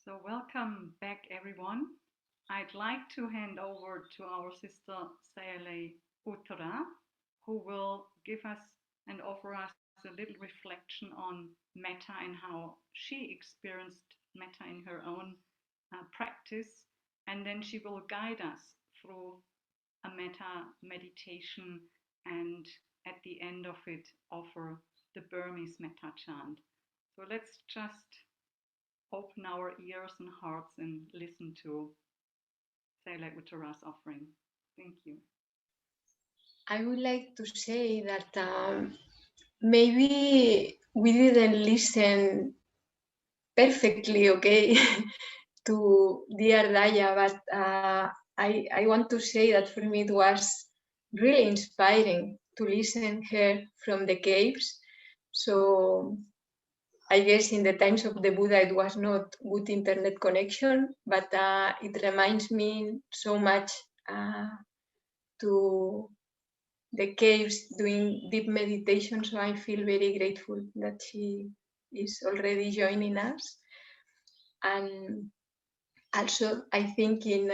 So welcome back, everyone. I'd like to hand over to our sister Sayalay Uttara, who will give us and offer us a little reflection on metta and how she experienced metta in her own practice. And then she will guide us through a metta meditation and at the end of it offer the Burmese metta chant. So let's just open our ears and hearts and listen to Sayalay Uttara's offering. Thank you. I would like to say that maybe we didn't listen perfectly, okay, to dear Daya, but I want to say that for me it was really inspiring to listen her from the caves. So I guess in the times of the Buddha it was not good internet connection, but it reminds me so much to the caves doing deep meditation. So I feel very grateful that she is already joining us. And also I think in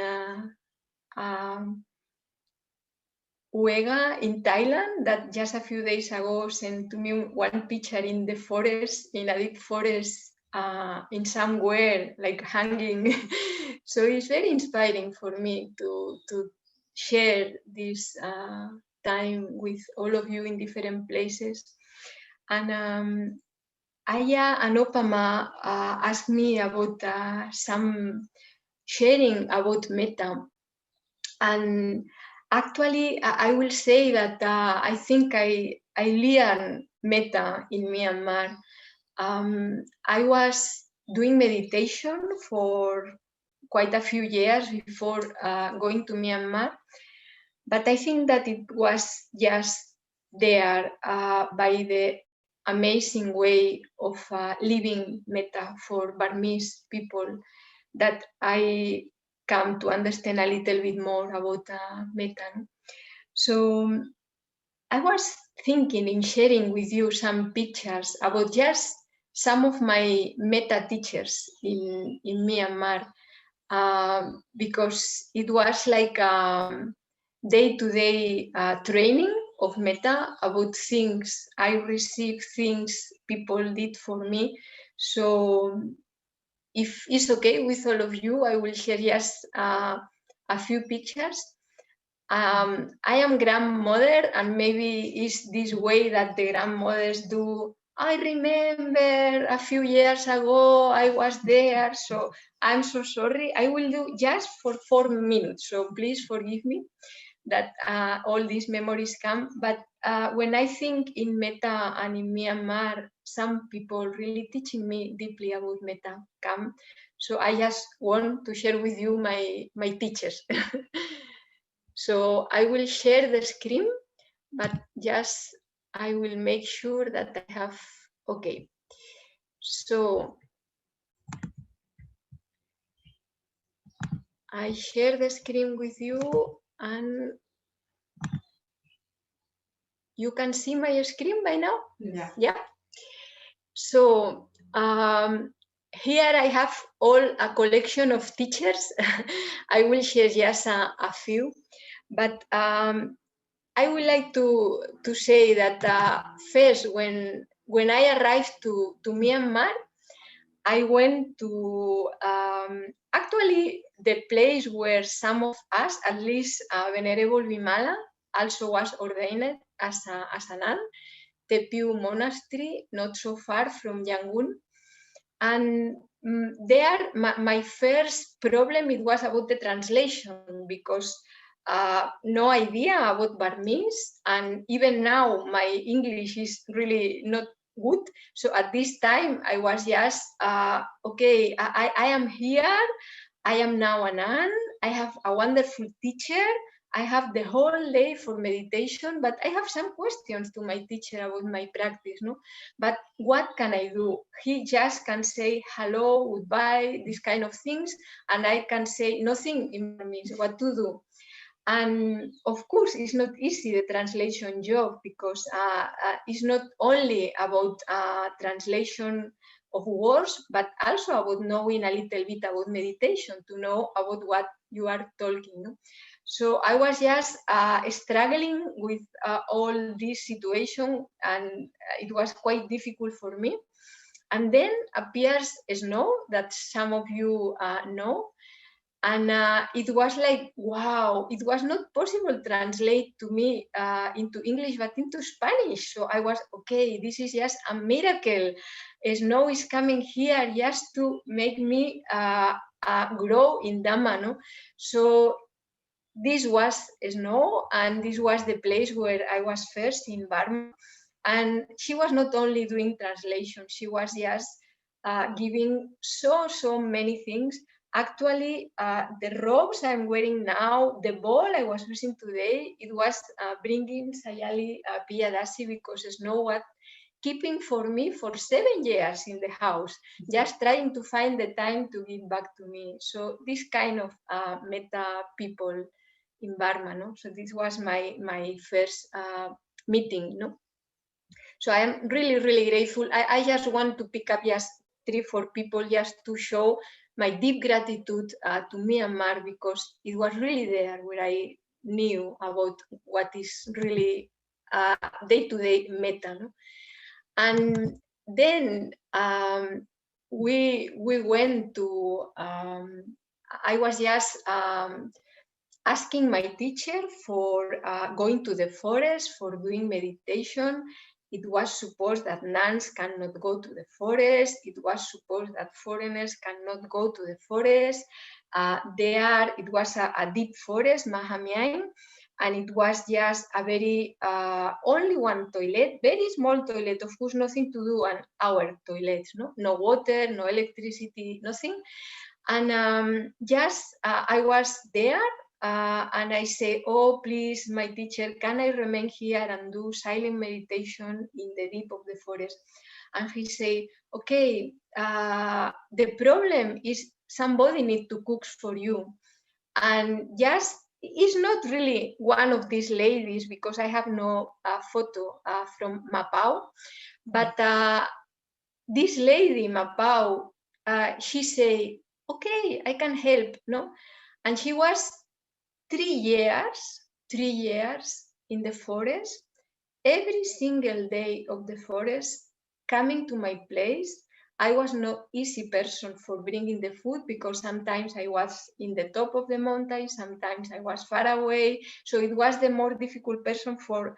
Uega in Thailand that just a few days ago sent to me one picture in the forest, in a deep forest, in somewhere like hanging. So it's very inspiring for me to share this time with all of you in different places. And Ayya Anopama asked me about some sharing about metta. And actually, I will say that I think I learned metta in Myanmar. I was doing meditation for quite a few years before going to Myanmar, but I think that it was just there by the amazing way of living metta for Burmese people that I come to understand a little bit more about metta. So I was thinking in sharing with you some pictures about just some of my metta teachers in Myanmar, because it was like day-to-day training of metta about things I received, things people did for me. So if it's okay with all of you, I will share just a few pictures. I am grandmother, and maybe it's this way that the grandmothers do. I remember a few years ago I was there, so I'm so sorry. I will do just for 4 minutes, so please forgive me that all these memories come. But when I think in metta and in Myanmar, some people really teaching me deeply about metta come. So I just want to share with you my teachers. So I will share the screen, but just I will make sure that I have, okay. So I share the screen with you and you can see my screen by now? Yeah. So here I have all a collection of teachers. I will share just a few, but I would like to say that first, when I arrived to Myanmar, I went to actually the place where some of us, at least Venerable Vimala, also was ordained as a nun, the Pew Monastery, not so far from Yangon. And there, my first problem, it was about the translation, because no idea about Burmese, and even now my English is really not good. So at this time I was just okay, I am here, I am now a nun, I have a wonderful teacher, I have the whole day for meditation, but I have some questions to my teacher about my practice, no? But what can I do? He just can say hello, goodbye, these kind of things, and I can say nothing in Burmese, what to do. And of course, it's not easy, the translation job, because it's not only about translation of words, but also about knowing a little bit about meditation, to know about what you are talking. No? So I was just struggling with all this situation, and it was quite difficult for me. And then appears snow that some of you know. And it was like, wow, it was not possible to translate to me into English, but into Spanish. So I was, okay, this is just a miracle. Snow is coming here just to make me grow in Dhamma. No? So this was snow, and this was the place where I was first in Burma. And she was not only doing translation, she was just giving so many things. Actually, the robes I'm wearing now, the ball I was using today, it was bringing Sayalay Piya Dassi, because Snow was keeping for me for 7 years in the house, just trying to find the time to give back to me. So this kind of Metta people in Burma, no? So this was my first meeting, no? So I am really grateful. I just want to pick up just 3-4 people just to show my deep gratitude to Myanmar, because it was really there where I knew about what is really day-to-day Metta. No? And then we went to, I was just asking my teacher for going to the forest for doing meditation. It was supposed that nuns cannot go to the forest. It was supposed that foreigners cannot go to the forest. It was a deep forest, Mahamiain, and it was just a very, only one toilet, very small toilet, of course, nothing to do on our toilets, no water, no electricity, nothing. And I was there, and I say, oh, please, my teacher, can I remain here and do silent meditation in the deep of the forest? And he say, okay, the problem is somebody needs to cook for you. And just, it's not really one of these ladies, because I have no photo from Mapao, but this lady, Mapao, she say, okay, I can help, no? And she was 3 years in the forest, every single day of the forest, coming to my place. I was no easy person for bringing the food, because sometimes I was in the top of the mountain, sometimes I was far away. So it was the more difficult person for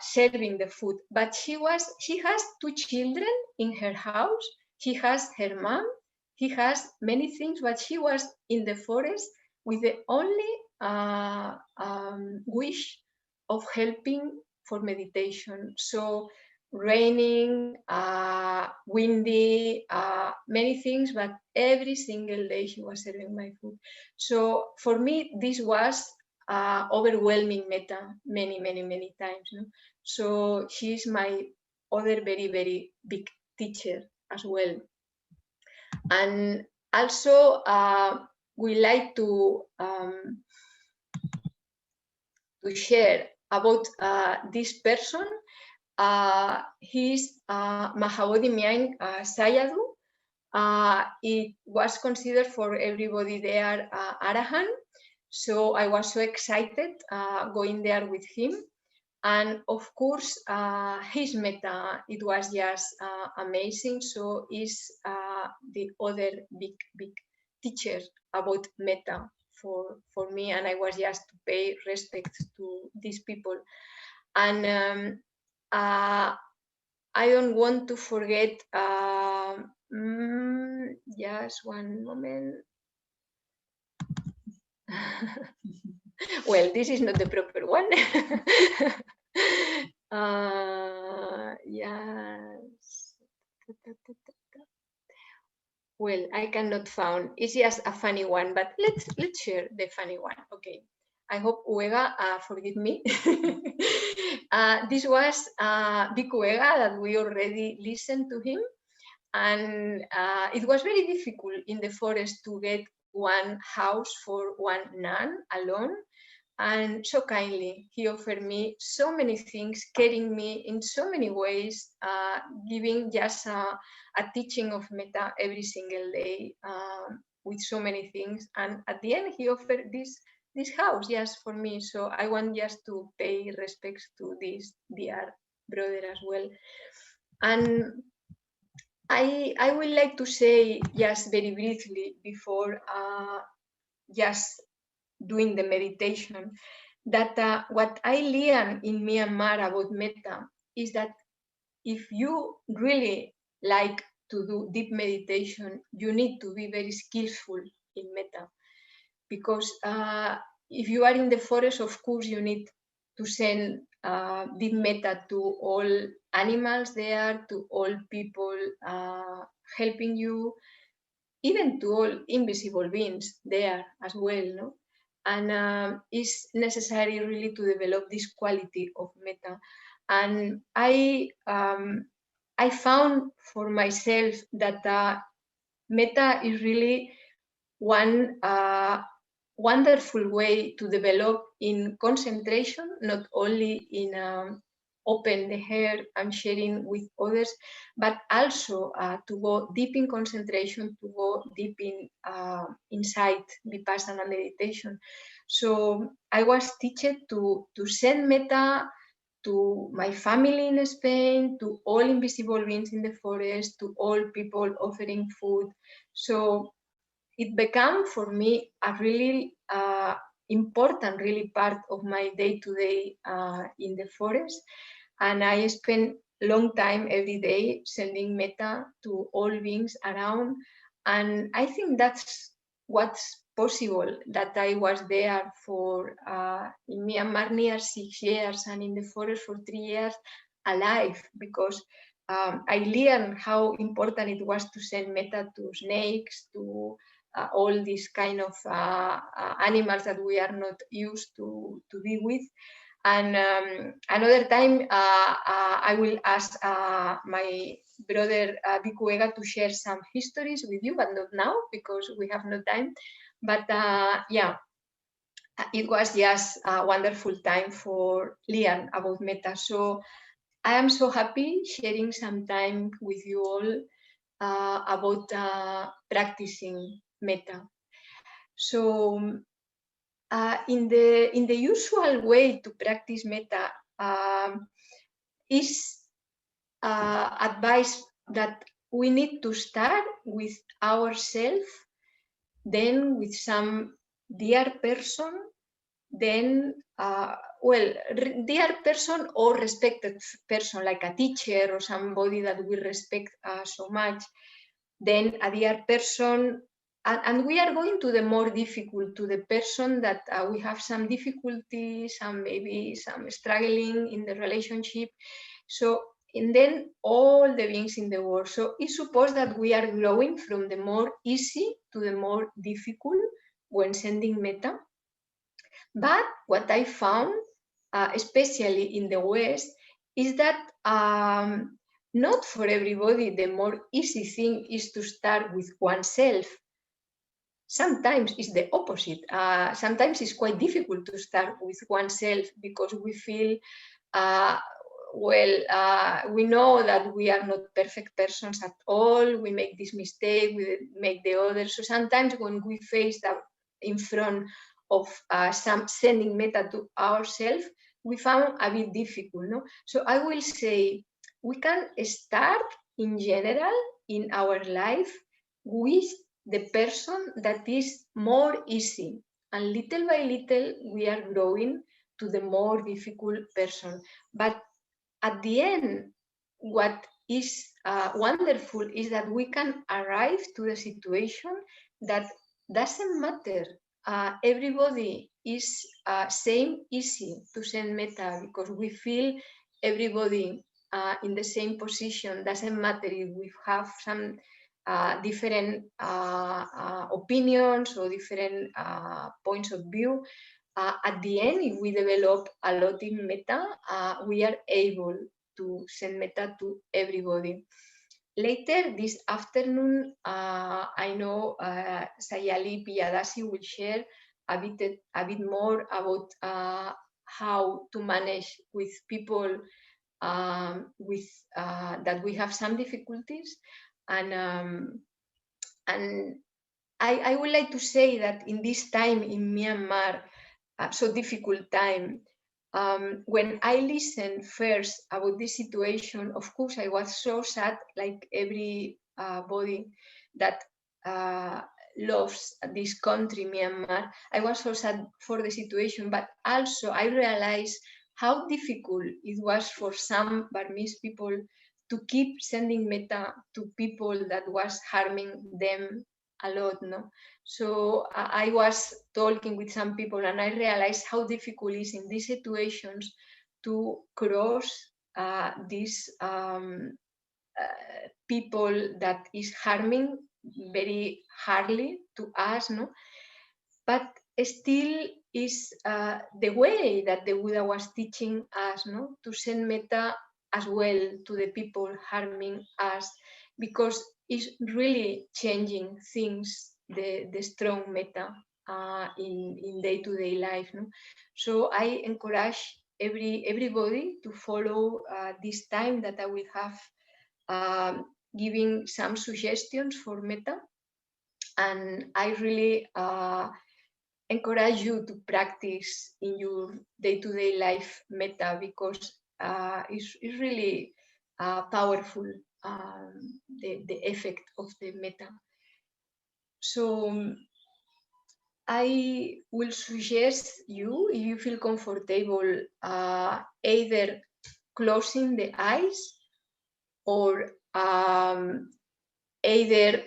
serving the food. But she has 2 children in her house. She has her mom. She has many things, but she was in the forest with the only wish of helping for meditation. So raining, windy, many things, but every single day she was serving my food. So for me, this was overwhelming Metta many times. No? So she's my other very big teacher as well. And also we like to share about this person. He's Mahabodhi Myang Sayadu. It was considered for everybody there Arahant. So I was so excited going there with him. And of course, his Metta, it was just amazing. So he's the other big teacher about Metta for me. And I was just to pay respect to these people. And I don't want to forget, just one moment. Well, this is not the proper one. Yes. Well, I cannot find. It's just a funny one, but let's share the funny one. Okay. I hope Uega forgive me. This was Big Uega that we already listened to him, and it was very difficult in the forest to get one house for one nun alone. and so kindly. He offered me so many things, caring me in so many ways, giving just a teaching of Metta every single day with so many things. And at the end, he offered this house just for me. So I want just to pay respects to this dear brother as well. And I would like to say just very briefly before just doing the meditation, that what I learned in Myanmar about Metta is that if you really like to do deep meditation, you need to be very skillful in Metta. Because if you are in the forest, of course, you need to send deep Metta to all animals there, to all people helping you, even to all invisible beings there as well, no? And it's necessary really to develop this quality of Metta. And I found for myself that Metta is really one wonderful way to develop in concentration, not only in open the hair and sharing with others, but also to go deep in concentration, to go deep in inside Vipassana meditation. So I was taught to send Metta to my family in Spain, to all invisible beings in the forest, to all people offering food. So it became for me a really important, really part of my day-to-day in the forest. And I spent long time every day sending Metta to all beings around. And I think that's what's possible, that I was there for in Myanmar near 6 years and in the forest for 3 years alive, because I learned how important it was to send Metta to snakes, to all these kind of animals that we are not used to be with. And another time I will ask my brother Vivekaga to share some histories with you, but not now because we have no time. But yeah, it was just a wonderful time for learn about Metta. So I am so happy sharing some time with you all about practicing Metta. So in the usual way to practice Metta is advice that we need to start with ourselves, then with some dear person, then well, dear person or respected person, like a teacher or somebody that we respect so much, then a dear person, and we are going to the more difficult, to the person that we have some difficulties, some maybe some struggling in the relationship. So, and then all the beings in the world. So it's supposed that we are growing from the more easy to the more difficult when sending Metta. But what I found, especially in the West, is that not for everybody the more easy thing is to start with oneself. Sometimes it's the opposite. Sometimes it's quite difficult to start with oneself because we feel, we know that we are not perfect persons at all. We make this mistake, we make the other. So sometimes when we face that in front of some sending Metta to ourselves, we found a bit difficult. No? So I will say we can start in general in our life with the person that is more easy, and little by little we are growing to the more difficult person. But at the end, what is wonderful is that we can arrive to the situation that doesn't matter. Everybody is same easy to send Metta because we feel everybody in the same position. Doesn't matter if we have some different opinions or different points of view. At the end, if we develop a lot in Metta, we are able to send Metta to everybody. Later this afternoon, I know Sayalay Piya Dassi will share a bit more about how to manage with people with that we have some difficulties, and I would like to say that in this time in Myanmar, so difficult time, when I listened first about this situation, of course I was so sad, like every body that loves this country, Myanmar. I was so sad for the situation, but also I realized how difficult it was for some Burmese people to keep sending metta to people that was harming them a lot, no? So I was talking with some people and I realized how difficult it is in these situations to cross these people that is harming very hardly to us, no? But still is the way that the Buddha was teaching us, no? To send metta as well to the people harming us, because it's really changing things, the strong metta in day-to-day life, no? So I encourage everybody to follow this time that I will have, giving some suggestions for metta, and I really encourage you to practice in your day-to-day life metta, because it's really powerful, the effect of the metta. So I will suggest you, if you feel comfortable, either closing the eyes or either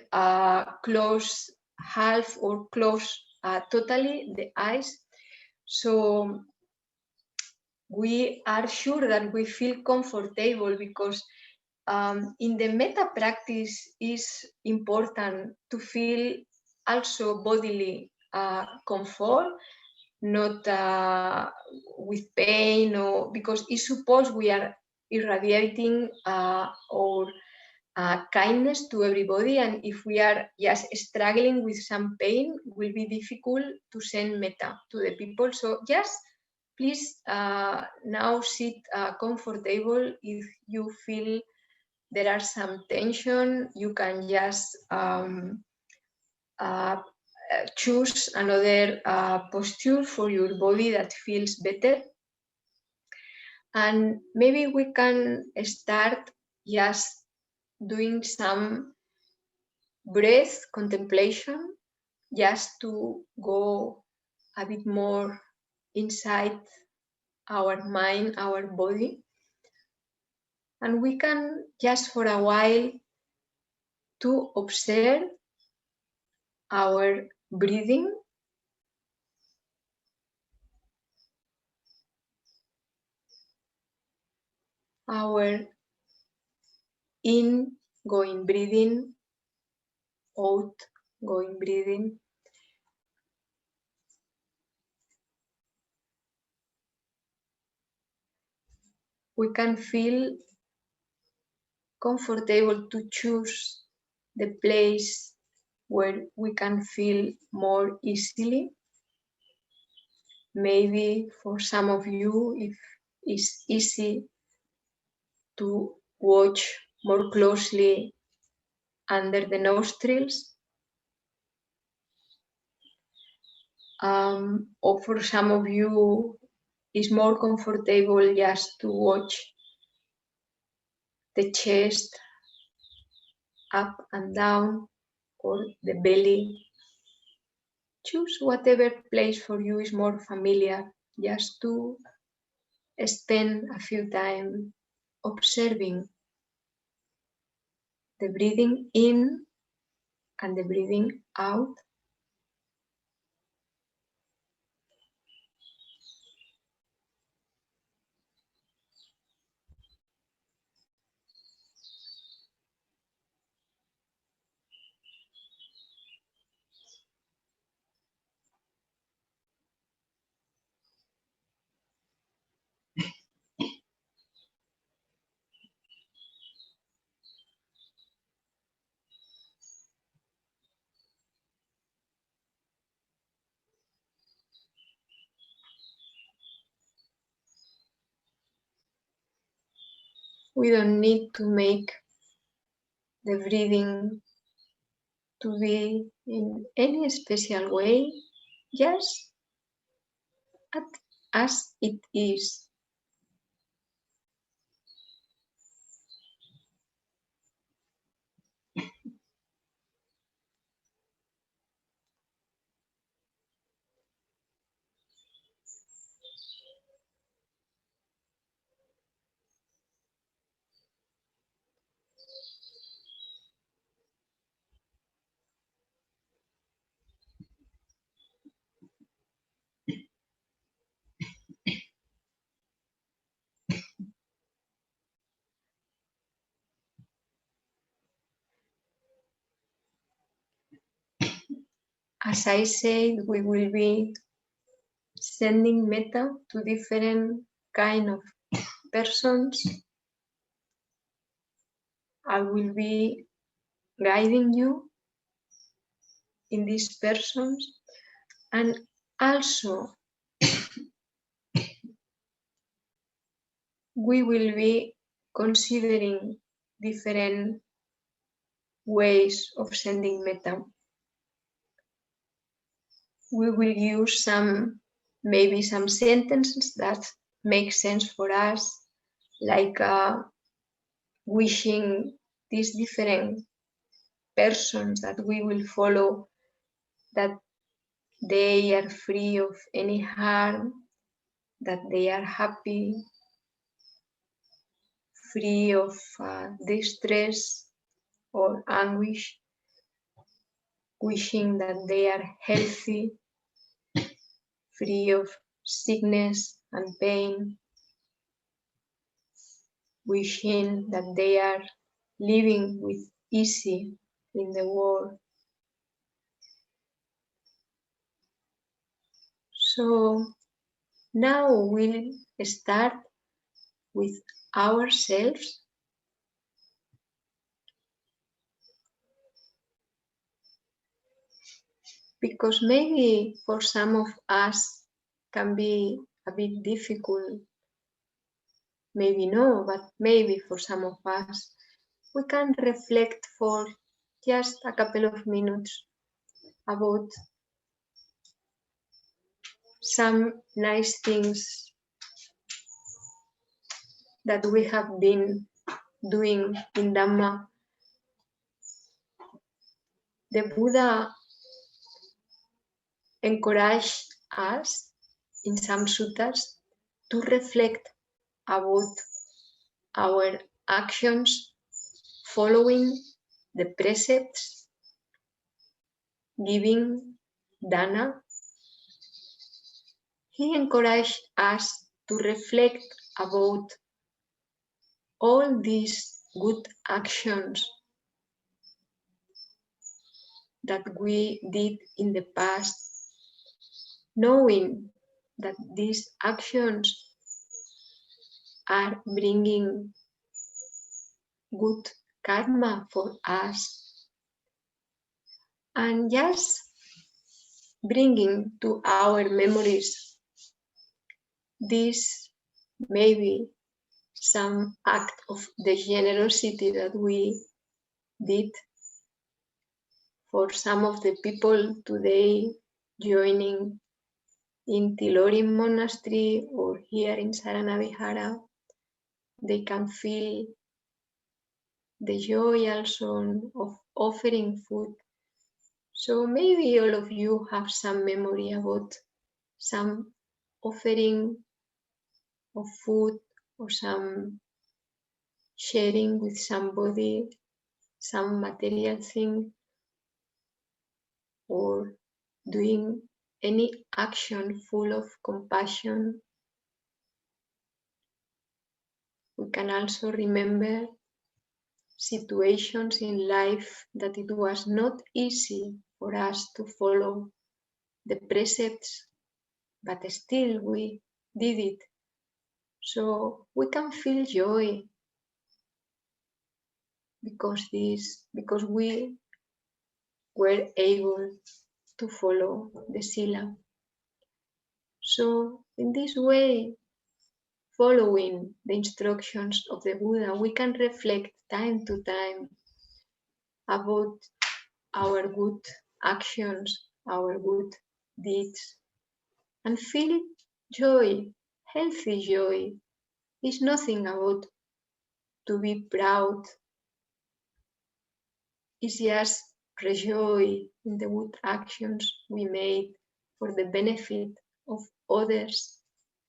close half or close totally the eyes. So we are sure that we feel comfortable, because in the metta practice is important to feel also bodily comfort, not with pain, or because it's supposed we are irradiating or kindness to everybody, and if we are just struggling with some pain, it will be difficult to send metta to the people. So just please now sit comfortable. If you feel there are some tension, you can just choose another posture for your body that feels better. And maybe we can start just doing some breath contemplation, just to go a bit more inside our mind, our body. And we can just for a while to observe our breathing, our in-going breathing, out-going breathing. We can feel comfortable to choose the place where we can feel more easily. Maybe for some of you, if it's easy to watch more closely under the nostrils, or for some of you, it's more comfortable just to watch the chest up and down, or the belly. Choose whatever place for you is more familiar, just to spend a few time observing the breathing in and the breathing out. We don't need to make the breathing to be in any special way, just as it is. As I said, we will be sending Metta to different kind of persons. I will be guiding you in these persons, and also we will be considering different ways of sending Metta. We will use maybe some sentences that make sense for us, like wishing these different persons that we will follow that they are free of any harm, that they are happy, free of distress or anguish, wishing that they are healthy, free of sickness and pain, wishing that they are living with easy in the world. So now we'll start with ourselves. Because maybe for some of us can be a bit difficult, maybe no, but maybe for some of us, we can reflect for just a couple of minutes about some nice things that we have been doing in Dhamma. The Buddha encouraged us in some suttas to reflect about our actions following the precepts, giving dana. He encouraged us to reflect about all these good actions that we did in the past, knowing that these actions are bringing good karma for us, and just bringing to our memories this maybe some act of the generosity that we did for some of the people today joining in Tilorim Monastery or here in Saranavihara. They can feel the joy also of offering food. So maybe all of you have some memory about some offering of food or some sharing with somebody, some material thing, or doing any action full of compassion. We can also remember situations in life that it was not easy for us to follow the precepts, but still we did it. So we can feel joy because we were able to follow the sila. So in this way, following the instructions of the Buddha, we can reflect time to time about our good actions, our good deeds, and feel joy, healthy joy. It's nothing about to be proud. It's just rejoice in the good actions we made for the benefit of others,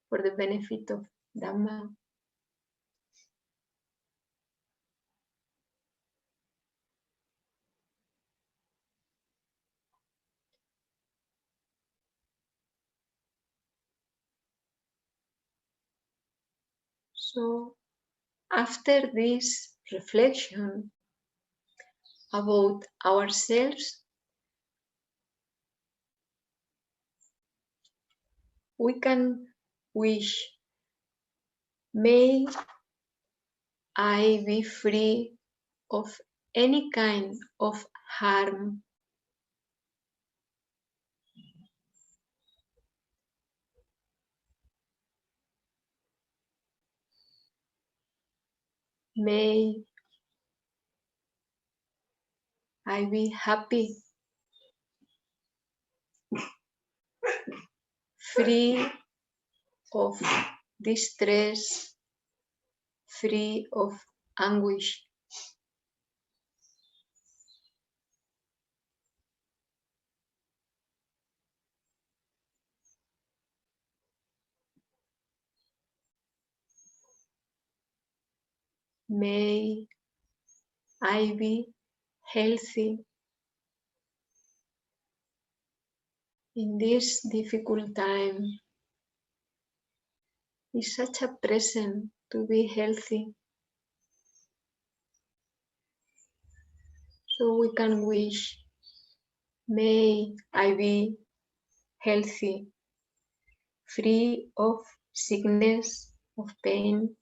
for the benefit of Dhamma. So after this reflection about ourselves, we can wish, may I be free of any kind of harm. May I be happy, free of distress, free of anguish. May I be healthy in this difficult time. It's such a present to be healthy. So we can wish, may I be healthy, free of sickness, of pain.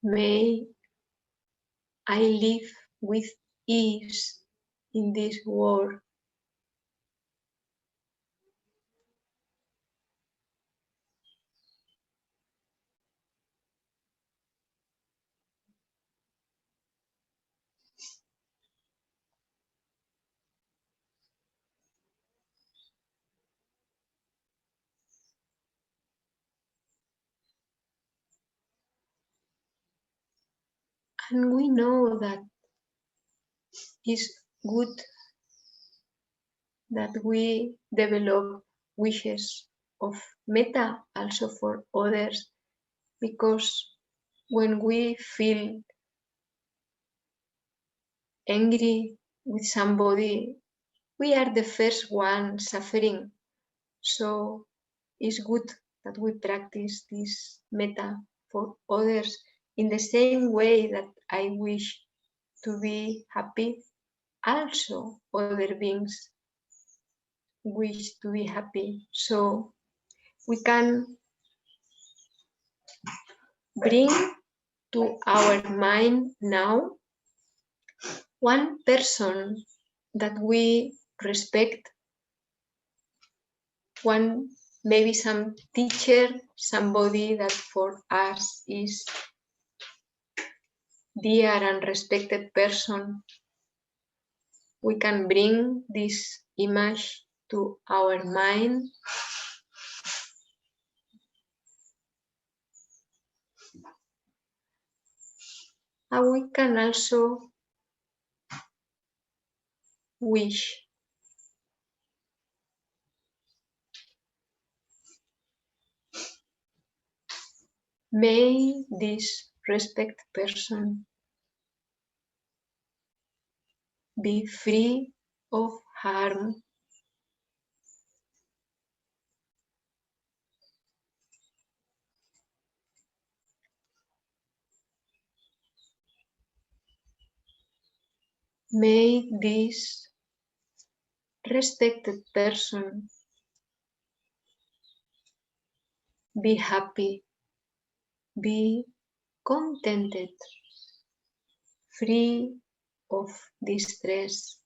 May I live with ease in this world. And we know that it's good that we develop wishes of metta also for others, because when we feel angry with somebody, we are the first one suffering. So it's good that we practice this metta for others in the same way that I wish to be happy. Also, other beings wish to be happy. So we can bring to our mind now one person that we respect, one, maybe some teacher, somebody that for us is dear and respected person. We can bring this image to our mind. And we can also wish. May this respected person be free of harm. May this respected person be happy, be contented. free of distress.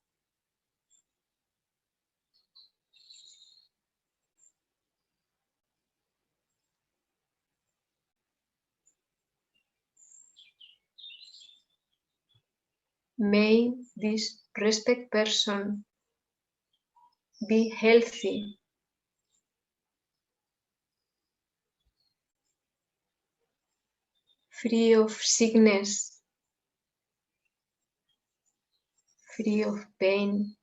May this respect person be healthy, free of sickness, free of pain.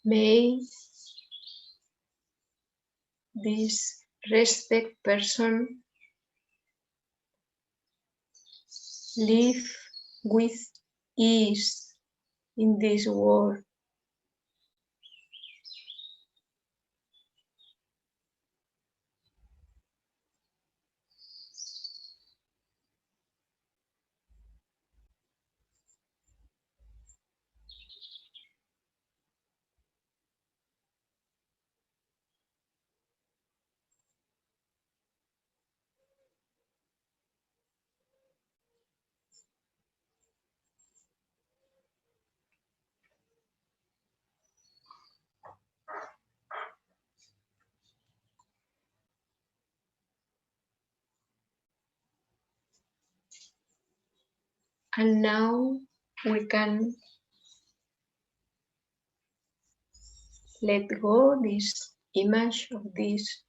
May this respect person live with ease in this world. And now we can let go this image of this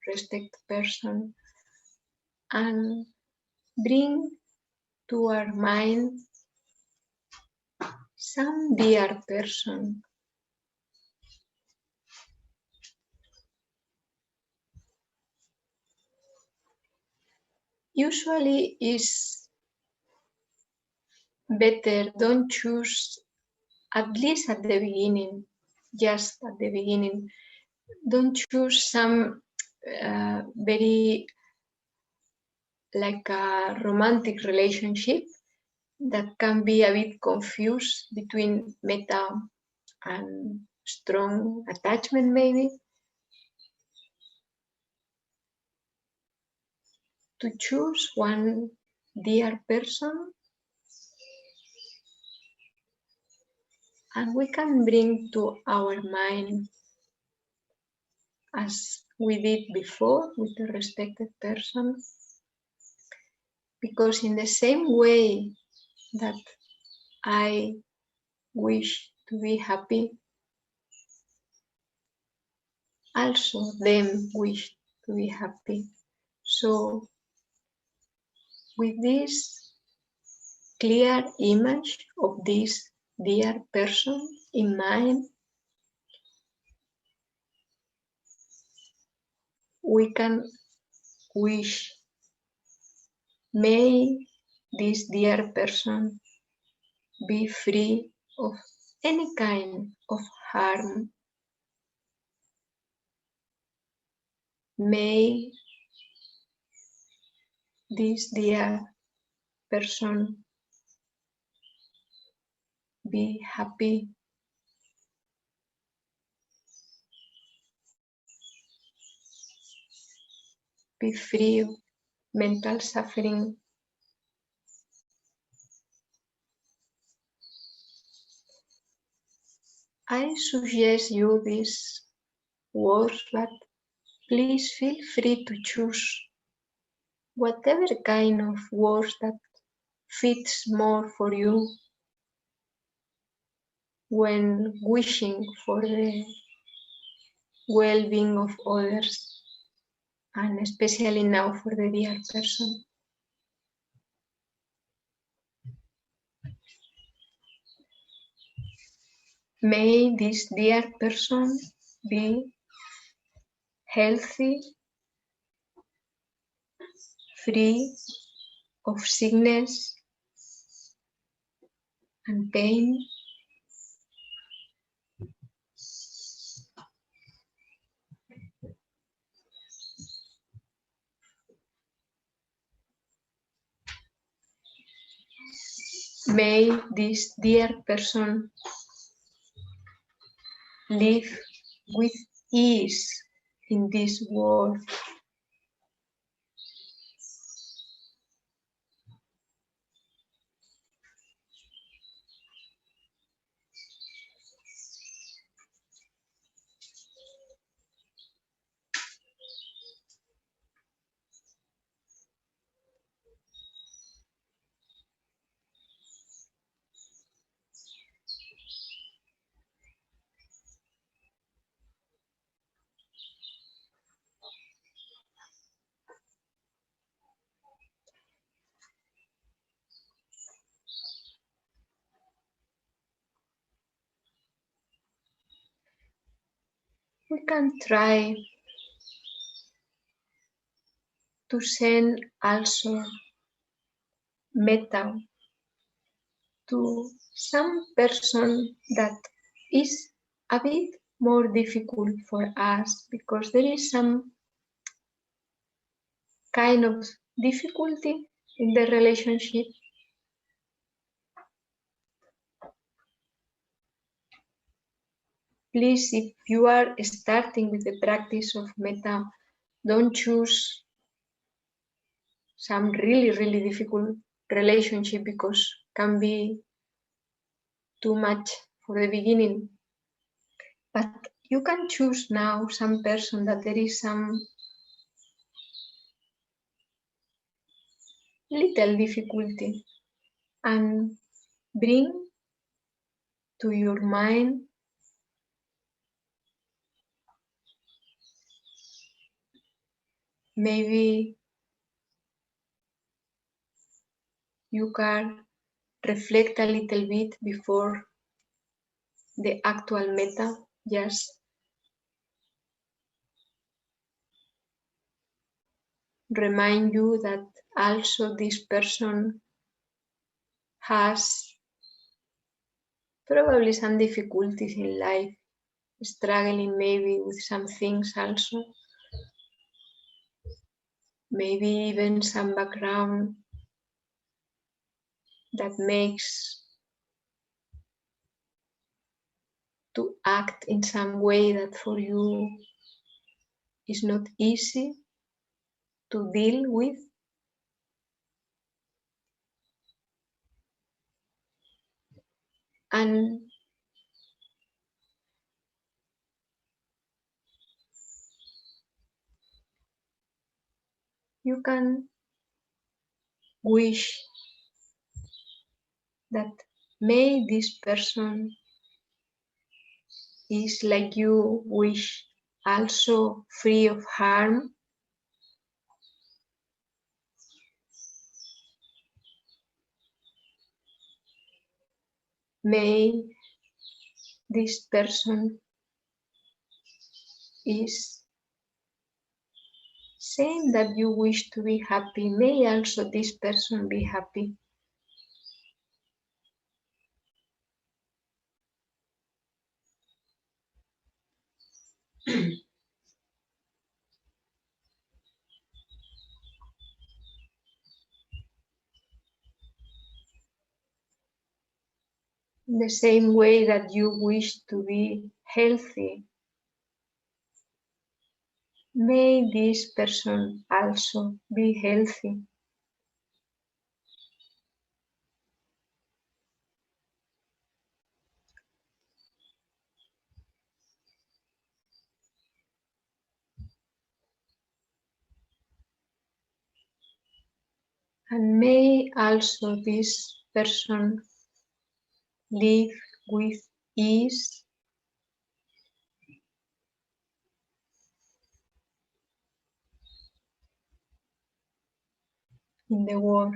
respect person and bring to our mind some dear person. Usually is better don't choose, at least at the beginning, just at the beginning, don't choose some very like a romantic relationship that can be a bit confused between metta and strong attachment maybe. To choose one dear person, and we can bring to our mind, as we did before with the respected person, because in the same way that I wish to be happy, also them wish to be happy. So with this clear image of this dear person in mind, we can wish, may this dear person be free of any kind of harm. May this dear person be happy. Be free of mental suffering. I suggest you these words, but please feel free to choose whatever kind of words that fits more for you when wishing for the well-being of others, and especially now for the dear person. May this dear person be healthy, free of sickness and pain. May this dear person live with ease in this world. We can try to send also metta to some person that is a bit more difficult for us because there is some kind of difficulty in the relationship. Please, if you are starting with the practice of metta, don't choose some really, really difficult relationship because can be too much for the beginning. But you can choose now some person that there is some little difficulty and bring to your mind maybe you can reflect a little bit before the actual metta, just remind you that also this person has probably some difficulties in life, struggling maybe with some things also, maybe even some background that makes to act in some way that for you is not easy to deal with. And you can wish that may this person is like you wish, also free of harm. May this person is same that you wish to be happy. May also this person be happy. The same way that you wish to be healthy, may this person also be healthy. And may also this person live with ease in the world.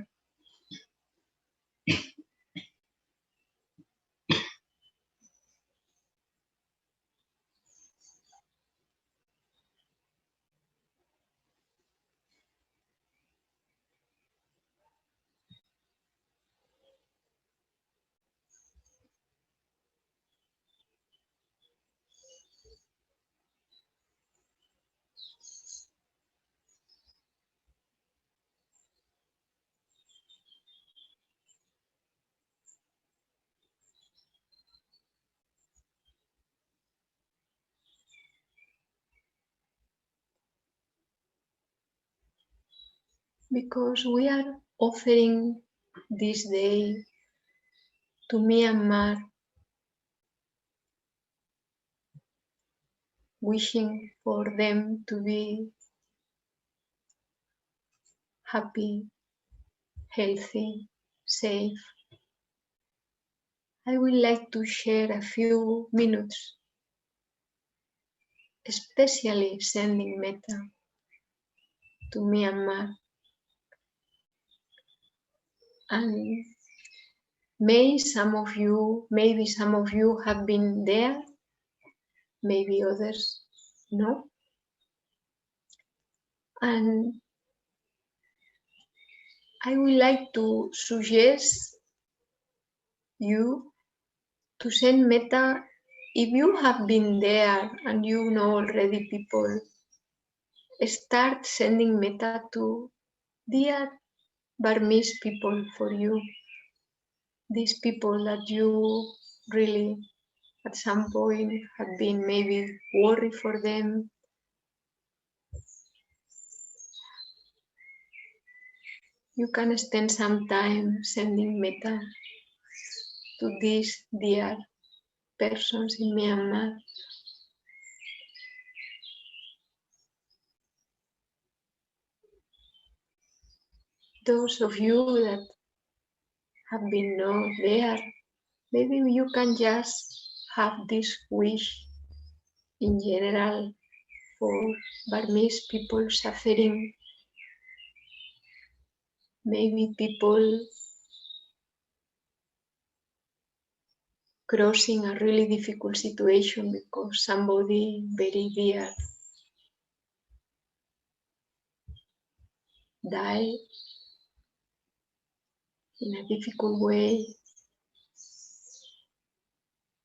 because we are offering this day to Myanmar, wishing for them to be happy, healthy, safe. I would like to share a few minutes, especially sending Metta to Myanmar. And maybe some of you have been there, maybe others no. And I would like to suggest you to send Metta if you have been there and you know already people. Start sending Metta to dear Burmese people for you. These people that you really at some point have been maybe worried for them. You can spend some time sending Metta to these dear persons in Myanmar. Those of you that have been not there, maybe you can just have this wish in general for Burmese people suffering, maybe people crossing a really difficult situation because somebody very dear died in a difficult way.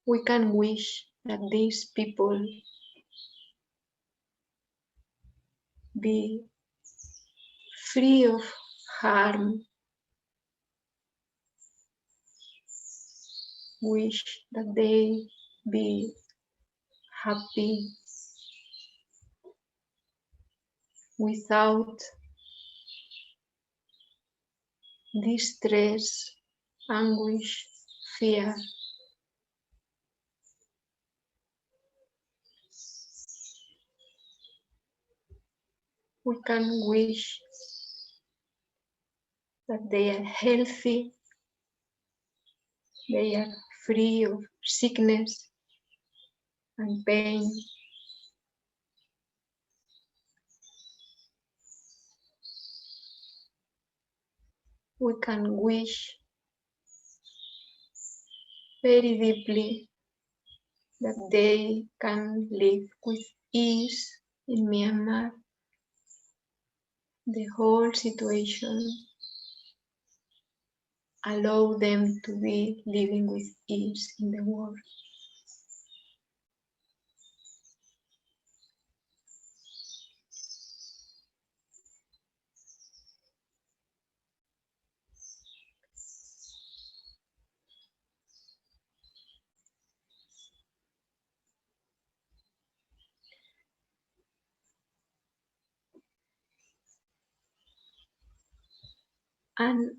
We can wish that these people be free of harm, wish that they be happy without distress, anguish, fear. We can wish that they are healthy, they are free of sickness and pain. We can wish very deeply that they can live with ease in Myanmar, the whole situation, allow them to be living with ease in the world. And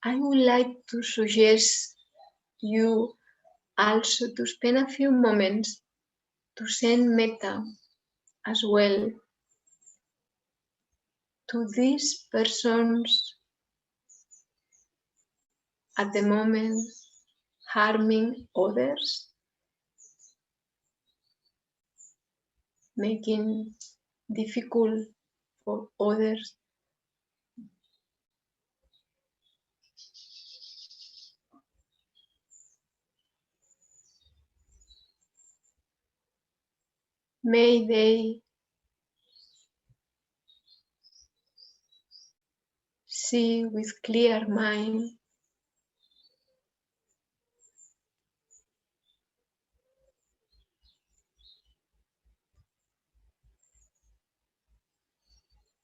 I would like to suggest you also to spend a few moments to send Metta as well to these persons at the moment harming others, making difficult for others. May they see with clear mind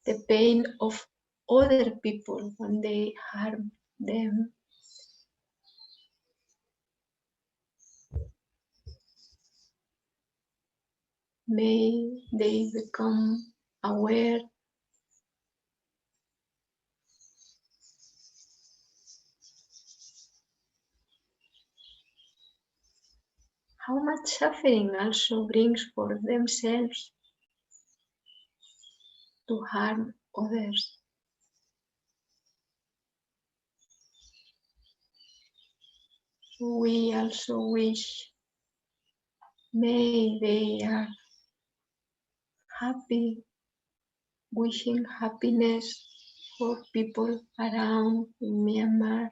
the pain of other people when they harm them. May they become aware how much suffering also brings for themselves to harm others. We also wish may they are happy, wishing happiness for people around in Myanmar.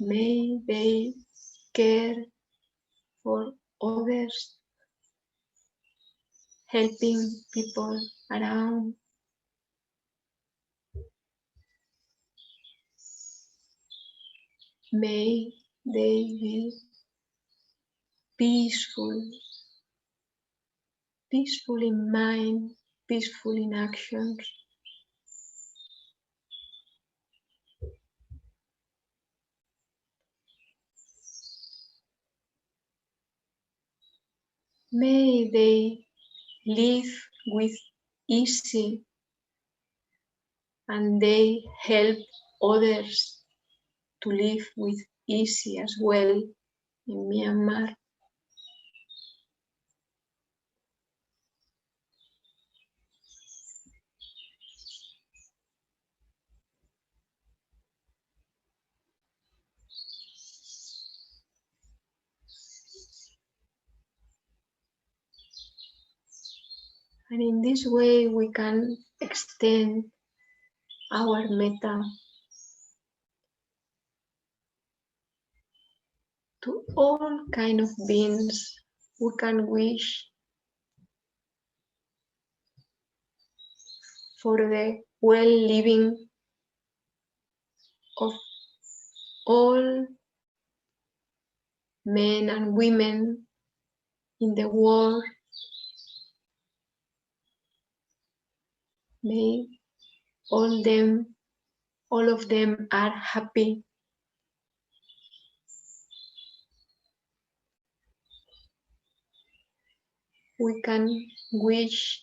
May they care for others, helping people around. May they be peaceful, peaceful in mind, peaceful in actions. May they live with ease and they help others to live with ease as well in Myanmar. And in this way we can extend our metta to all kind of beings. We can wish for the well-living of all men and women in the world. May all of them are happy. We can wish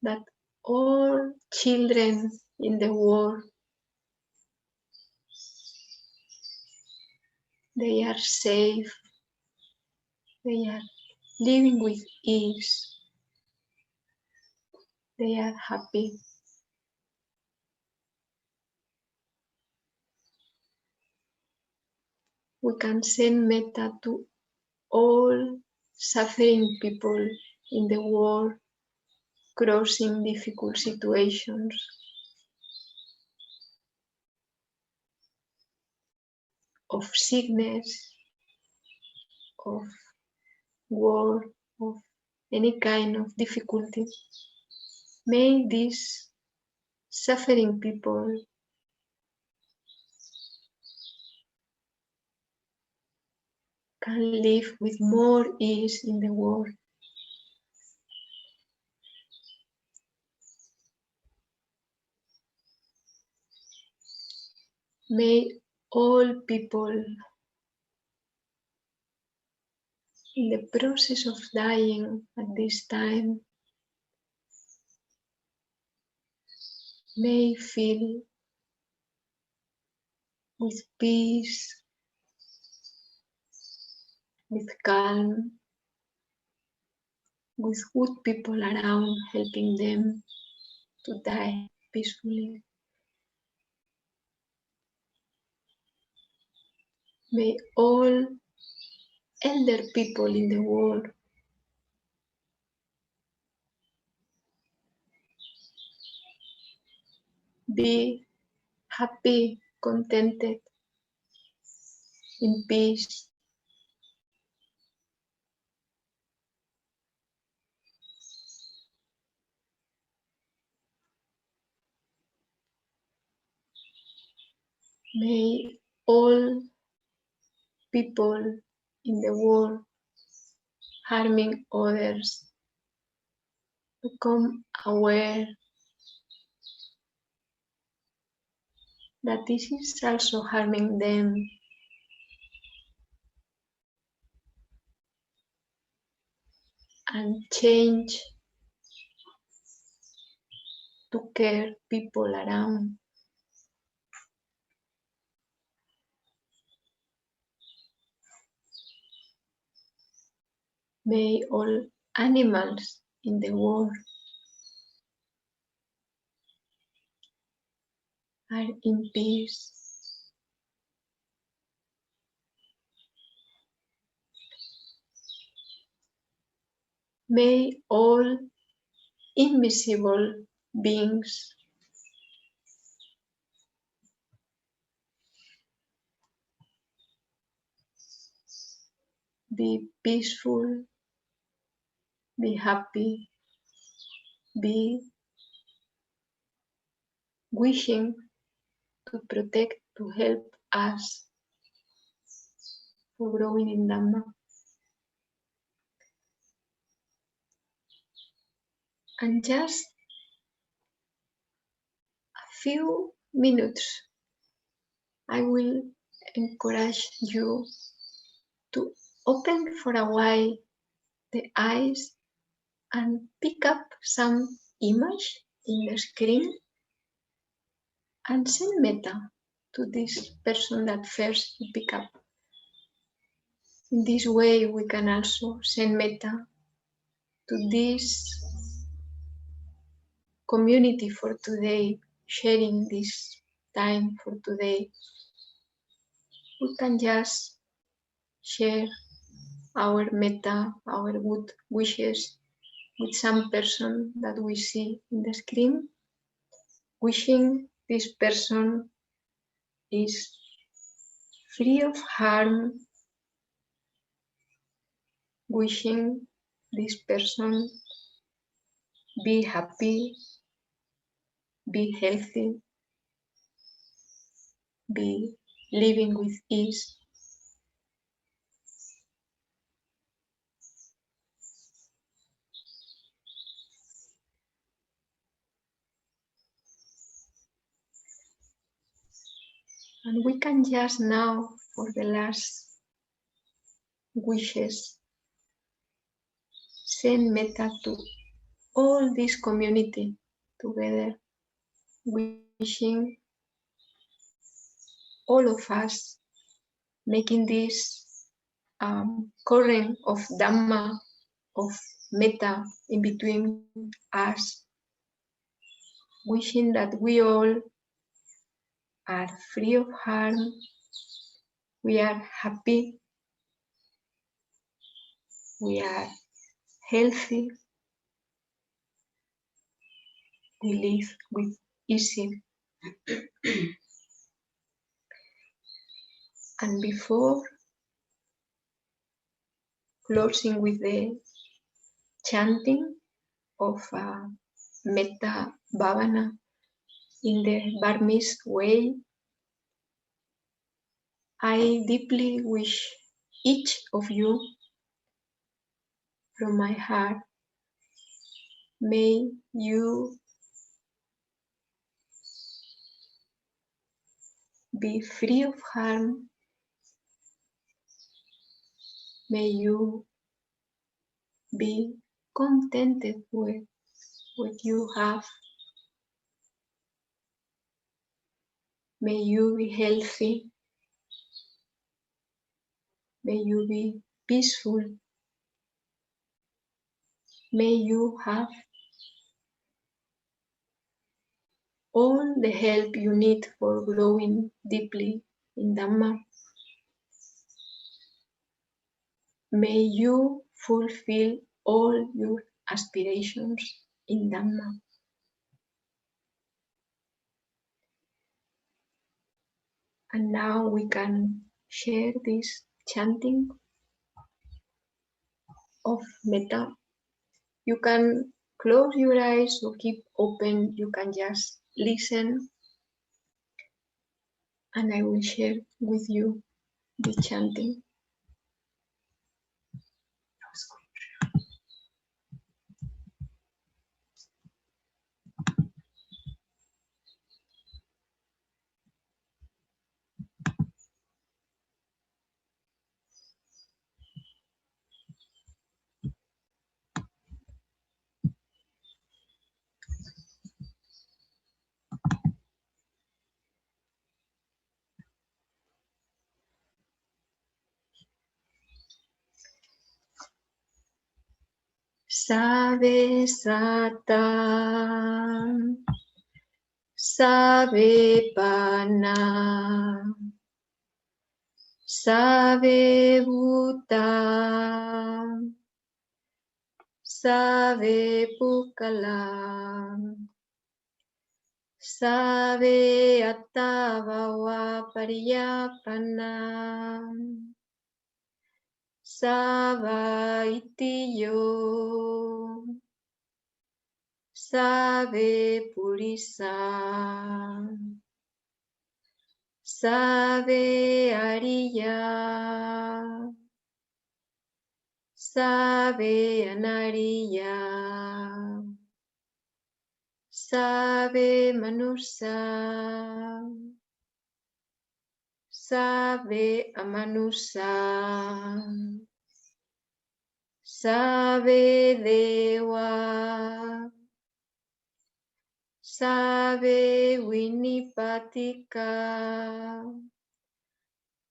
that all children in the world, they are safe, they are living with ease, they are happy. We can send metta to all suffering people in the world crossing difficult situations. Of sickness, of war, of any kind of difficulty. May these suffering people can live with more ease in the world. May all people in the process of dying at this time may feel with peace, with calm, with good people around helping them to die peacefully. May all elder people in the world be happy, contented, in peace. May all people in the world harming others become aware that this is also harming them and change to care people around. May all animals in the world are in peace. May all invisible beings be peaceful, be happy, be wishing to protect, to help us for growing in Dhamma. And just a few minutes, I will encourage you to open for a while the eyes and pick up some image in the screen and send metta to this person that first you pick up. In this way, we can also send metta to this community for today, sharing this time for today. We can just share our metta, our good wishes with some person that we see in the screen, wishing this person is free of harm, wishing this person be happy, be healthy, be living with ease. And we can just now, for the last wishes, send metta to all this community together, wishing all of us, making this current of Dhamma, of metta in between us, wishing that we all are free of harm, we are happy, we are healthy, we live with easy. And before closing with the chanting of Metta Bhavana in the Burmese way, I deeply wish each of you from my heart, may you be free of harm, may you be contented with what you have, may you be healthy, may you be peaceful, may you have all the help you need for growing deeply in Dhamma. May you fulfill all your aspirations in Dhamma. And now we can share this chanting of Metta. You can close your eyes or keep open. You can just listen, and I will share with you the chanting. Sabe Sata, Sabe Pana, Sabe Buta, Sabe Pukala, Sabe Attavawa Pariyapana, Sava Itiyo, Sabe Purisa, Sabe Ariya, Sabe Anariya, Sabe Manusa, Sabe Amanusa, Sabe Dewa, Sabe Winipatika,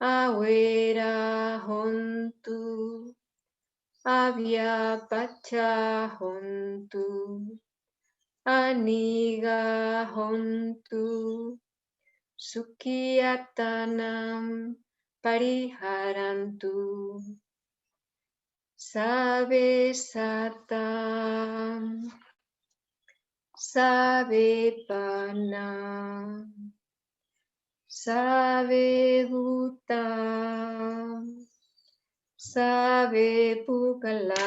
Awera Hontu, Avya Pacha Hontu, Aniga Hontu, Sukhiyatanam Pariharantu, Sabe Satam, Sabe Pana, Sabe Bhutam, Sabe Pukala,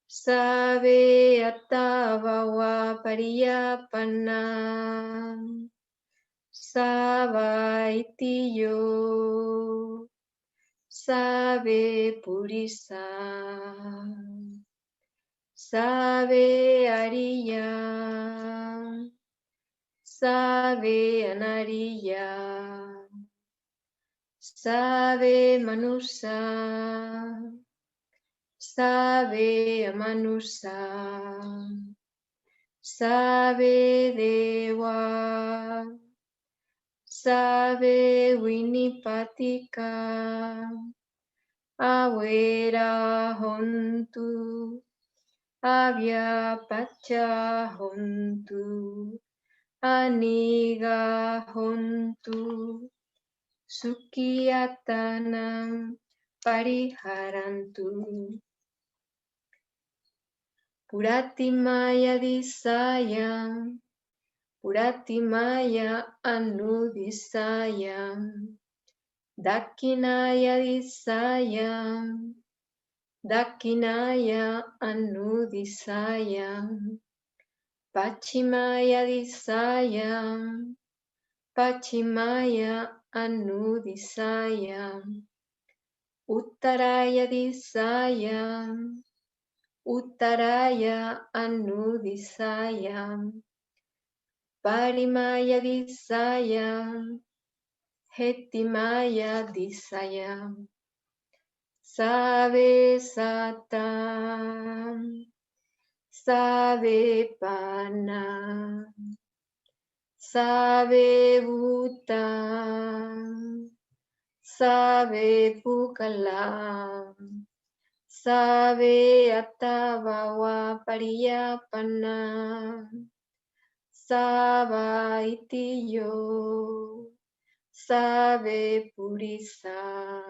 Sabe Attavawa Pariyapana, Sava Itiyo, Sabe Purisa, Sabe Ariya, Sabe Anariya, Sabe Manusa, Sabe Amanusa, Sabe Dewa, Sabe Winipatika, Awera Hontu, Avya Pacha Hontu, Aniga Hontu, Sukhiyatanam Pariharantu, Puratimaya Disayam, Puratimaya Anudisayam, Dakinaya Disayam, Dakinaya Anudisayam, Pachimaya Disayam, Pachimaya Anudisayam, Uttaraya Disayam, Uttaraya Anudisayam, Parimaya Disayam, Hetimaya Disayam, Sabe Satam, Sabe Pana, Sabe Bhutam, Sabe Pukalam, Sabe Attavawa Pariyapana, Sava Itiyo, Sabe Purisa,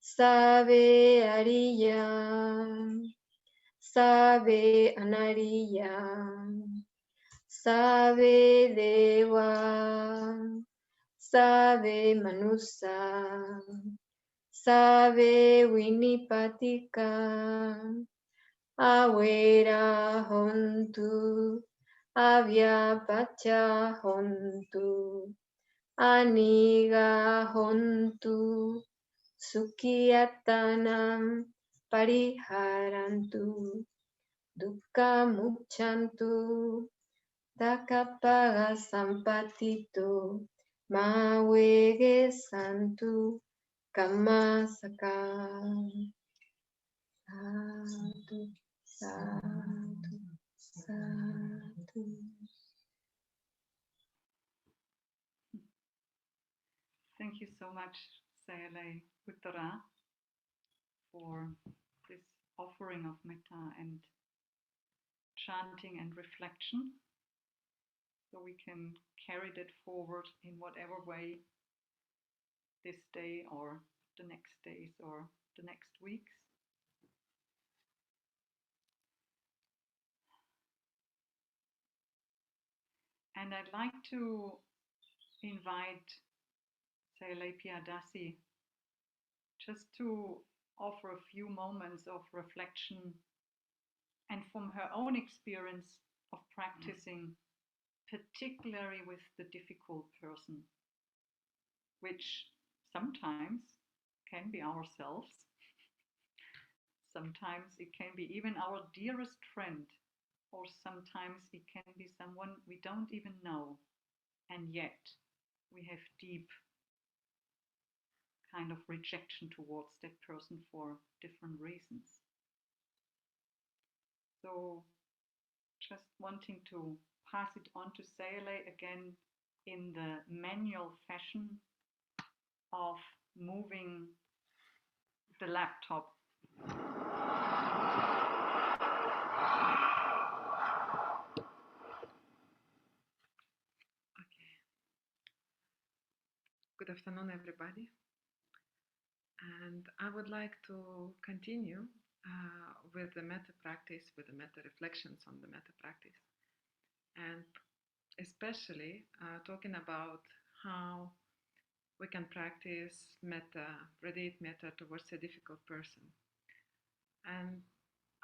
Sabe Ariya, Sabe Anariya, Sabe Dewa, Sabe Manusa, Sabe Winipatika, Awera Hontu, Avya Pacha Hontu, Aniga Hontu, Sukhiyatanam Pariharantu, Dukkha Muchantu, Dakapaga Sampatito, Mawege Santu, Kamasaka. Sadhu, sadhu, sadhu. Thank you so much, Sayalay Uttara, for this offering of metta and chanting and reflection, so we can carry that forward in whatever way this day or the next days or the next weeks. And I'd like to invite Sayalay Piya Dassi just to offer a few moments of reflection and from her own experience of practicing, particularly with the difficult person, which sometimes can be ourselves, sometimes it can be even our dearest friend, or sometimes it can be someone we don't even know, and yet we have deep kind of rejection towards that person for different reasons. So just wanting to pass it on to Sayalay again in the manual fashion of moving the laptop. Okay. Good afternoon, everybody. And I would like to continue with the metta practice, with the metta reflections on the metta practice. And especially talking about how we can practice metta, radiate metta towards a difficult person. And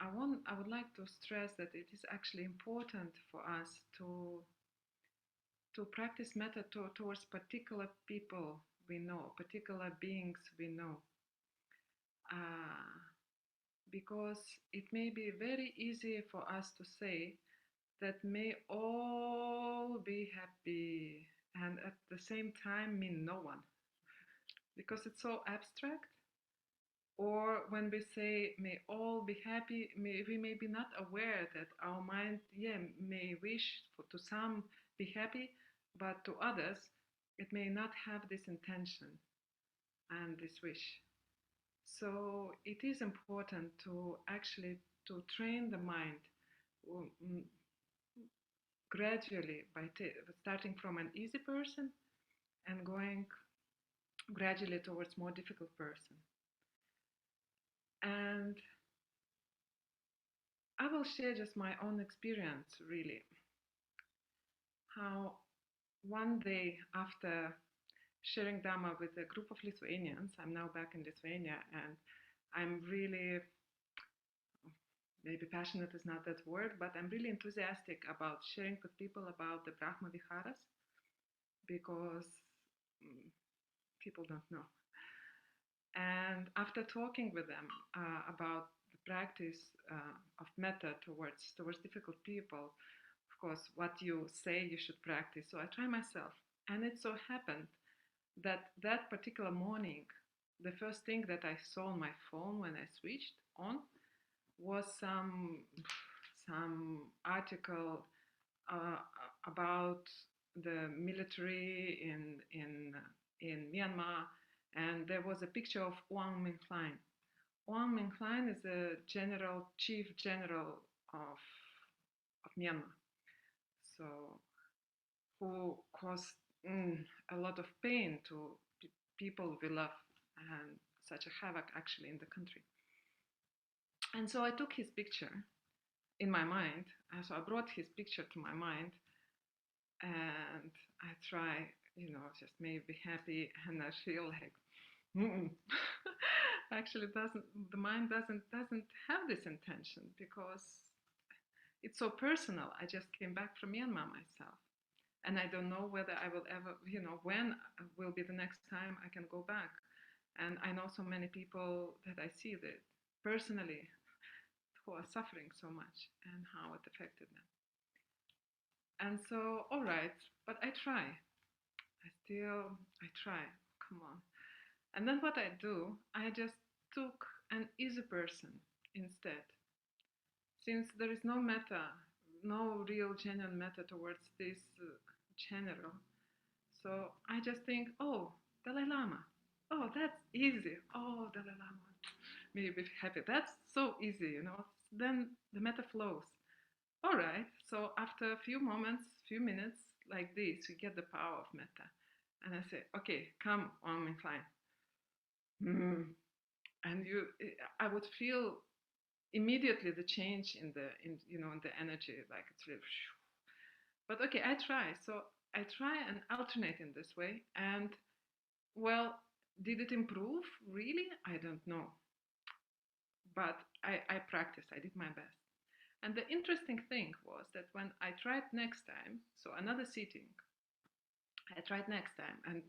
I would like to stress that it is actually important for us to practice metta towards particular people we know, particular beings we know. Because it may be very easy for us to say that may all be happy and at the same time mean no one, because it's so abstract. Or when we say may all be happy, we may be not aware that our mind, may wish to some be happy, but to others it may not have this intention and this wish. So it is important to actually to train the mind gradually by starting from an easy person and going gradually towards more difficult person. And I will share just my own experience, really. How one day after sharing Dhamma with a group of Lithuanians, I'm now back in Lithuania, and I'm really, maybe passionate is not that word, but I'm really enthusiastic about sharing with people about the Brahma Viharas, because people don't know. And after talking with them about the practice of metta towards difficult people, of course, what you say you should practice. So I try myself, and it so happened that particular morning, the first thing that I saw on my phone when I switched on was some article about the military in Myanmar. And there was a picture of Wang Mingklein. Wang Mingklein is the chief general of Myanmar. So, who caused a lot of pain to people we love, and such a havoc actually in the country. And so I took his picture in my mind. So I brought his picture to my mind, and I try, just maybe be happy, and I feel like, actually the mind doesn't have this intention, because it's so personal. I just came back from Myanmar myself, and I don't know whether I will ever, when will be the next time I can go back. And I know so many people that I see that personally who are suffering so much, and how it affected them. And so, all right, but I try. I try. Come on. And then what I do, I just took an easy person instead. Since there is no metta, no real genuine metta towards this general, so I just think, oh, Dalai Lama. Oh, that's easy. Oh, Dalai Lama. me be happy. That's so easy, you know. Then the metta flows. All right, so after a few moments, few minutes like this, we get the power of metta. And I say, okay, come on, incline. And I would feel immediately the change in the energy, like it's really. But okay, I try. So I try and alternate in this way. And well, did it improve? Really? I don't know. But I practiced. I did my best. And the interesting thing was that when I tried next time, so another sitting, I tried next time, and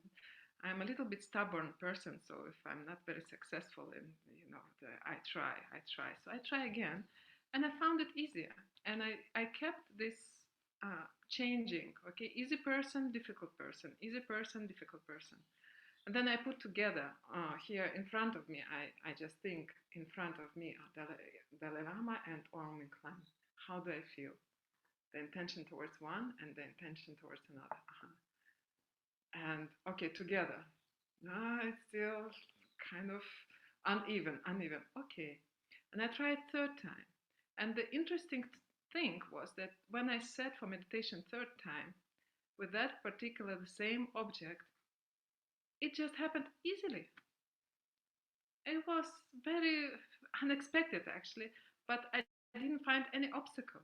I'm a little bit stubborn person, so if I'm not very successful in, I try. So I try again, and I found it easier. And I kept this changing, okay, easy person, difficult person, easy person, difficult person. And then I put together here in front of me, I just think in front of me are Dalai Lama and Orm Incline. How do I feel? The intention towards one and the intention towards another. And okay, together. It's still kind of uneven. Okay. And I tried third time. And the interesting thing was that when I sat for meditation third time, with that particular the same object, it just happened easily. It was very unexpected, actually, but I didn't find any obstacle.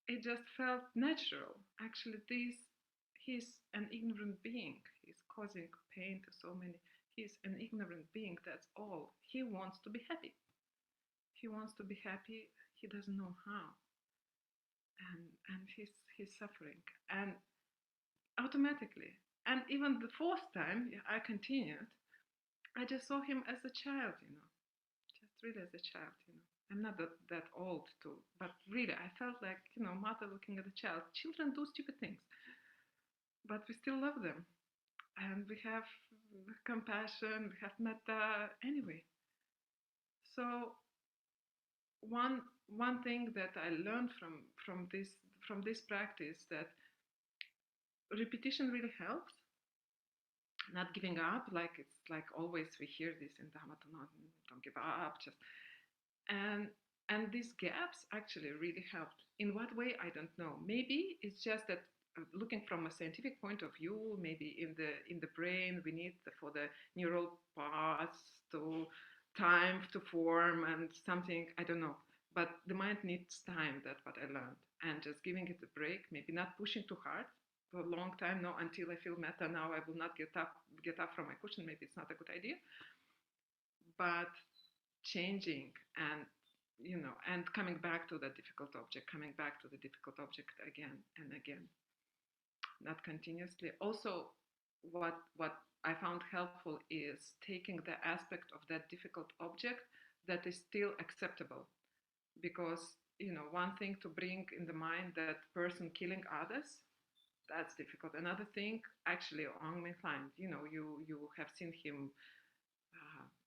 It just felt natural. Actually, he's an ignorant being. He's causing pain to so many. He's an ignorant being, that's all. He wants to be happy. He wants to be happy. He doesn't know how. And he's suffering. And automatically, and even the fourth time I continued, I just saw him as a child, just really as a child, I'm not that old too, but really I felt like, mother looking at a child. Children do stupid things, but we still love them. And we have compassion, we have metta anyway. So one thing that I learned from this practice, that repetition really helps. Not giving up, like it's like always we hear this in Dhamma, don't give up, just and these gaps actually really helped. In what way, I don't know. Maybe it's just that looking from a scientific point of view, maybe in the brain we need for the neural paths to time to form and something, I don't know. But the mind needs time, that's what I learned. And just giving it a break, maybe not pushing too hard for a long time. No, until I feel metta, now I will not get up from my cushion. Maybe it's not a good idea. But changing and and coming back to the difficult object, again and again, not continuously. Also, what I found helpful is taking the aspect of that difficult object that is still acceptable, because one thing to bring in the mind that person killing others, that's difficult. Another thing, actually, Aung Min, you have seen him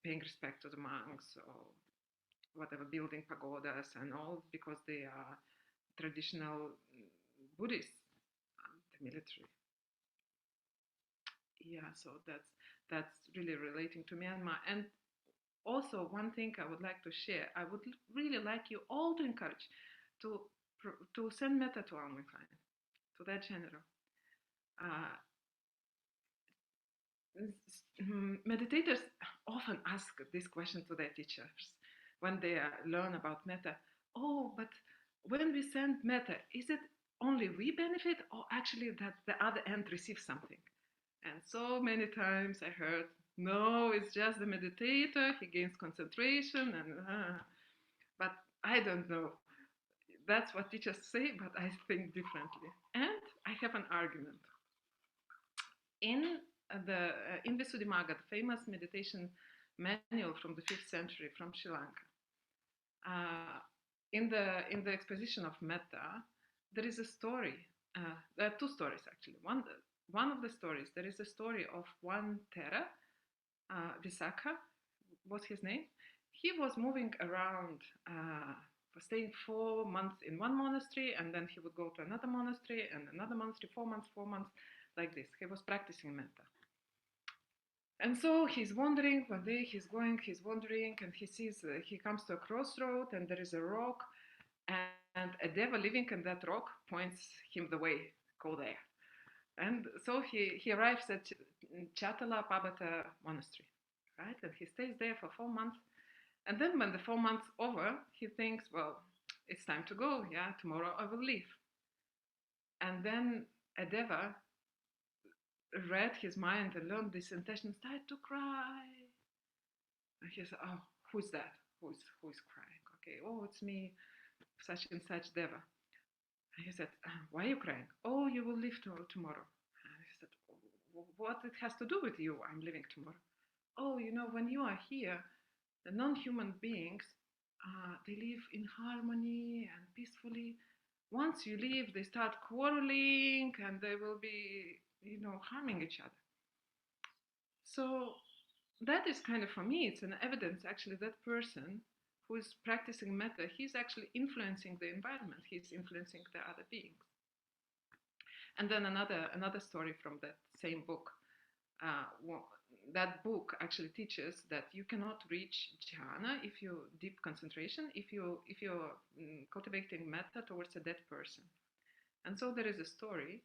paying respect to the monks or whatever, building pagodas and all, because they are traditional Buddhists, the military. Yeah, so that's really relating to Myanmar. And also, one thing I would like to share, I would really like you all to encourage to send metta to Aung Min, to that general. Meditators often ask this question to their teachers when they learn about metta. Oh, but when we send metta, is it only we benefit, or actually that the other end receives something? And so many times I heard, no, it's just the meditator, he gains concentration, but I don't know. That's what teachers say, but I think differently. And I have an argument. In the Visuddhimagga, the famous meditation manual from the 5th century from Sri Lanka, in the exposition of metta, there is a story. There are two stories actually. One of the stories, there is a story of one Thera, Vesak was his name. He was moving around, staying 4 months in one monastery, and then he would go to another monastery and another monastery, 4 months, like this. He was practicing metta. And so he's wandering. One day he's wandering, and he sees, he comes to a crossroad, and there is a rock, and a deva living in that rock points him the way, go there. And so he arrives at Chatala Pabata monastery, right? And he stays there for 4 months. And then when the 4 months over, he thinks, well, it's time to go. Yeah, tomorrow I will leave. And then a deva read his mind and learned this intention, started to cry. And he said, oh, who's that? Who's crying? Okay, oh, it's me, such and such deva. And he said, why are you crying? Oh, you will leave tomorrow. And he said, what it has to do with you? I'm leaving tomorrow. Oh, you know, when you are here, the non-human beings, they live in harmony and peacefully. Once you leave, they start quarreling and they will be, you know, harming each other. So that is kind of, for me, it's an evidence actually that person who is practicing metta, he's actually influencing the environment, he's influencing the other beings. And then another story from that same book. That book actually teaches that you cannot reach jhana if you deep concentration, if you're cultivating metta towards a dead person. And so there is a story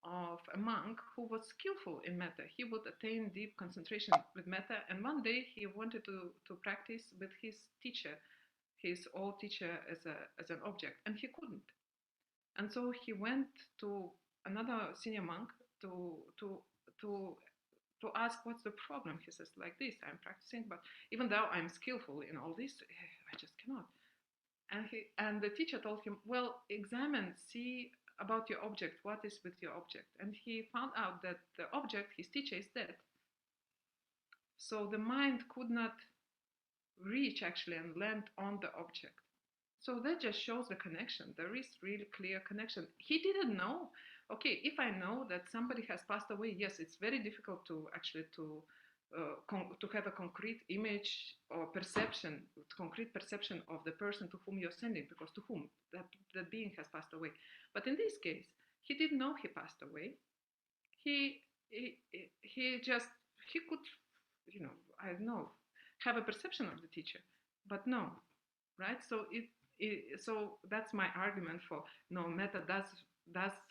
of a monk who was skillful in metta. He would attain deep concentration with metta, and one day he wanted to practice with his teacher, his old teacher, as an object, and he couldn't. And so he went to another senior monk to ask what's the problem. He says, like this, I'm practicing, but even though I'm skillful in all this, I just cannot. And the teacher told him, well, examine, see about your object, what is with your object. And he found out that the object, his teacher, is dead. So the mind could not reach actually and land on the object. So that just shows the connection. There is really clear connection. He didn't know. Okay, if I know that somebody has passed away, yes, it's very difficult to actually to have a concrete image or perception, concrete perception of the person to whom you're sending, because to whom that being has passed away. But in this case, he didn't know he passed away. He could, you know, I don't know, have a perception of the teacher, but no, right? So so that's my argument for no, metta does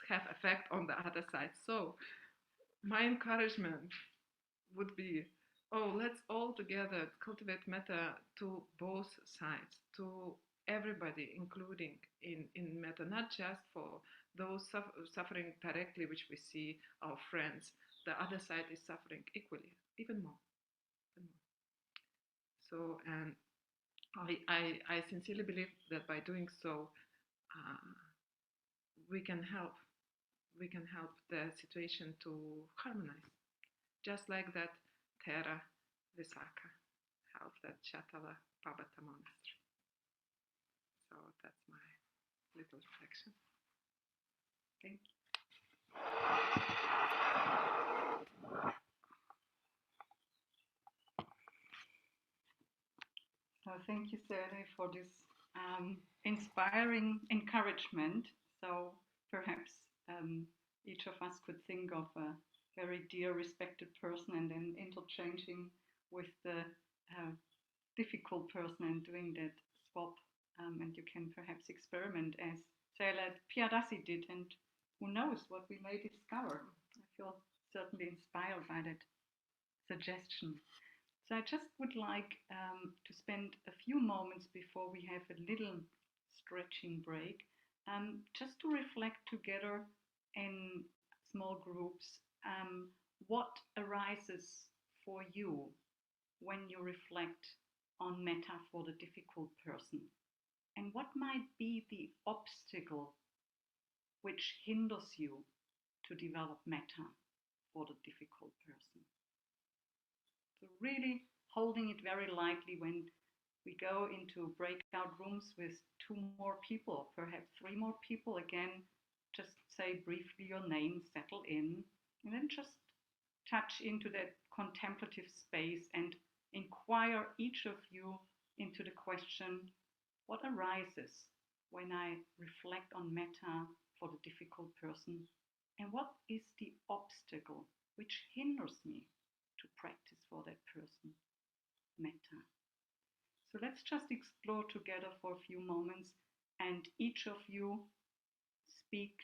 have effect on the other side. So my encouragement would be, oh, let's all together cultivate metta to both sides, to everybody, including in metta, not just for those suffering directly, which we see our friends. The other side is suffering equally, even more. So, and I sincerely believe that by doing so, we can help the situation to harmonize, just like that Thera Visaka helped that Chatala Pabata monastery. So that's my little reflection. Thank you. So thank you, Sayalay, for this inspiring encouragement. So perhaps each of us could think of a very dear, respected person and then interchanging with the difficult person and doing that swap. And you can perhaps experiment as Sayalay Piya Dassi did, and who knows what we may discover. I feel certainly inspired by that suggestion. So I just would like to spend a few moments before we have a little stretching break, just to reflect together in small groups what arises for you when you reflect on metta for the difficult person, and what might be the obstacle which hinders you to develop metta for the difficult person. So really holding it very lightly when we go into breakout rooms with 2 more people, or perhaps 3 more people. Again, just say briefly your name, settle in, and then just touch into that contemplative space and inquire each of you into the question, what arises when I reflect on metta for the difficult person, and what is the obstacle which hinders me to practice for that person metta. So let's just explore together for a few moments, and each of you speak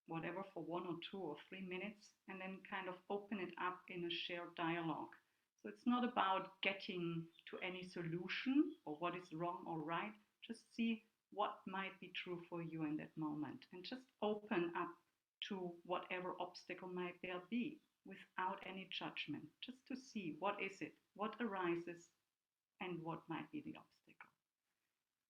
whatever for 1 or 2 or 3 minutes, and then kind of open it up in a shared dialogue. So it's not about getting to any solution or what is wrong or right. Just see what might be true for you in that moment, and just open up to whatever obstacle might there be without any judgment, just to see what is it, what arises, and what might be the obstacle.